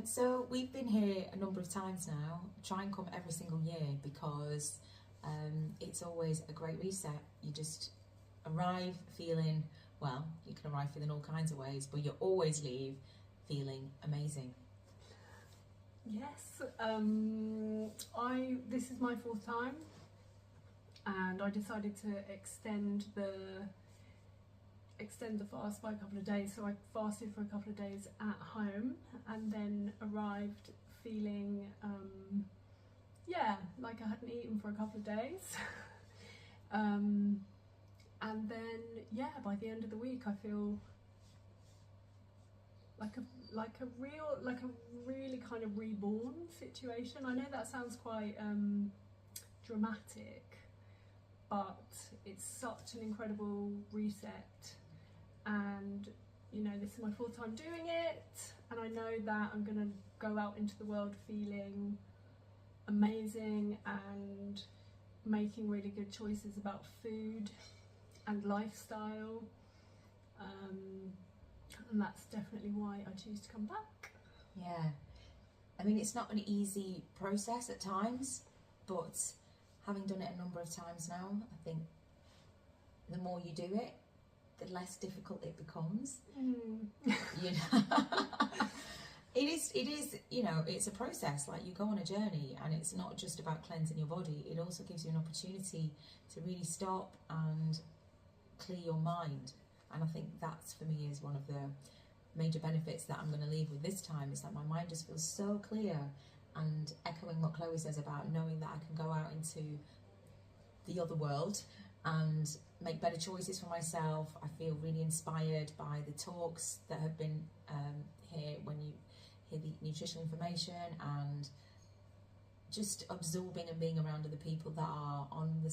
So we've been here a number of times now. Try and come every single year because it's always a great reset. You just arrive feeling, well, you can arrive feeling all kinds of ways, but you always leave feeling amazing. Yes, this is my fourth time, and I decided to extend the fast by a couple of days. So I fasted for a couple of days at home, and then arrived feeling like I hadn't eaten for a couple of days. And then by the end of the week I feel like a really kind of reborn situation. I know that sounds quite dramatic, but it's such an incredible reset. And this is my fourth time doing it, and I know that I'm gonna go out into the world feeling amazing and making really good choices about food and lifestyle, and that's definitely why I choose to come back. Yeah, I mean, it's not an easy process at times, but having done it a number of times now, I think the more you do it, the less difficult it becomes. It is, it's a process. Like, you go on a journey, and it's not just about cleansing your body, it also gives you an opportunity to really stop and clear your mind. And I think that's, for me, is one of the major benefits that I'm going to leave with this time, is that my mind just feels so clear, and echoing what Chloe says about knowing that I can go out into the other world and make better choices for myself. I feel really inspired by the talks that have been here, when you hear the nutritional information, and just absorbing and being around other people that are on a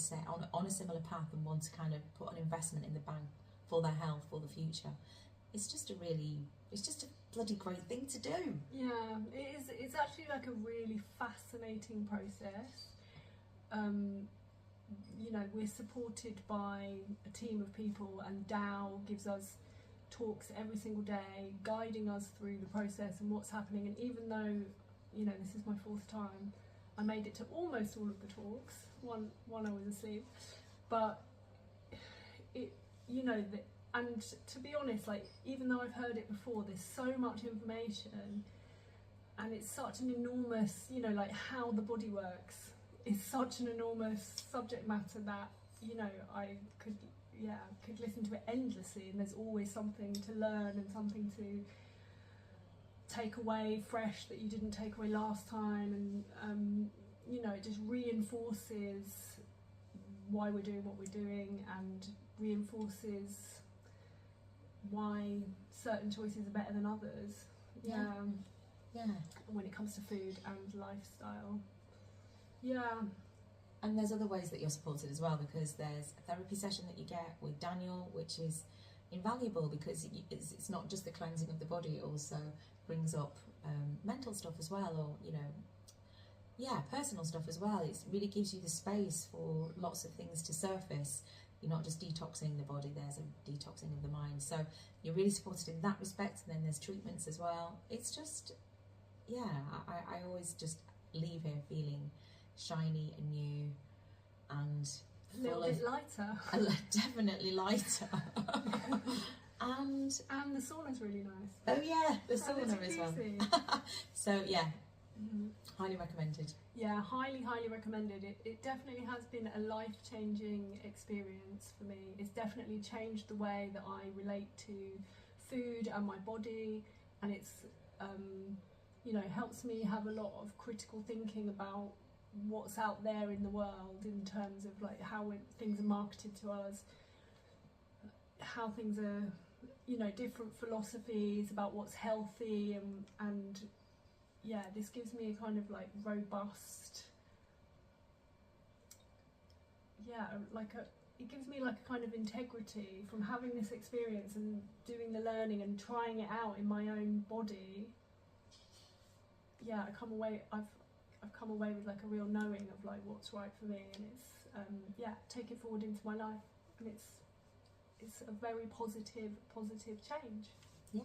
similar path and want to kind of put an investment in the bank for their health, for the future. It's just a bloody great thing to do. Yeah, it is. It's actually like a really fascinating process. We're supported by a team of people, and Dow gives us talks every single day, guiding us through the process and what's happening. And even though, this is my fourth time, I made it to almost all of the talks. One I was asleep, but and to be honest, like, even though I've heard it before, there's so much information, and it's such an enormous, like, how the body works is such an enormous subject matter that, I could listen to it endlessly, and there's always something to learn and something to take away fresh that you didn't take away last time. And it just reinforces why we're doing what we're doing, and reinforces why certain choices are better than others. Yeah. When it comes to food and lifestyle. Yeah. And there's other ways that you're supported as well, because there's a therapy session that you get with Daniel, which is invaluable, because it's not just the cleansing of the body, it also brings up mental stuff as well, or personal stuff as well. It really gives you the space for lots of things to surface. You're not just detoxing the body, there's a detoxing of the mind. So you're really supported in that respect, and then there's treatments as well. It's just, I always just leave here feeling shiny and new, and a little bit lighter. Definitely lighter. and the sauna's really nice. Oh yeah, the sauna as well. So yeah, highly recommended. Yeah, highly recommended. It definitely has been a life-changing experience for me. It's definitely changed the way that I relate to food and my body, and it's helps me have a lot of critical thinking about what's out there in the world, in terms of like how things are marketed to us, how things are, different philosophies about what's healthy, and this gives me a kind of like robust, it gives me like a kind of integrity from having this experience and doing the learning and trying it out in my own body. I've come away with like a real knowing of like what's right for me, and it's take it forward into my life, and it's a very positive change. Yeah.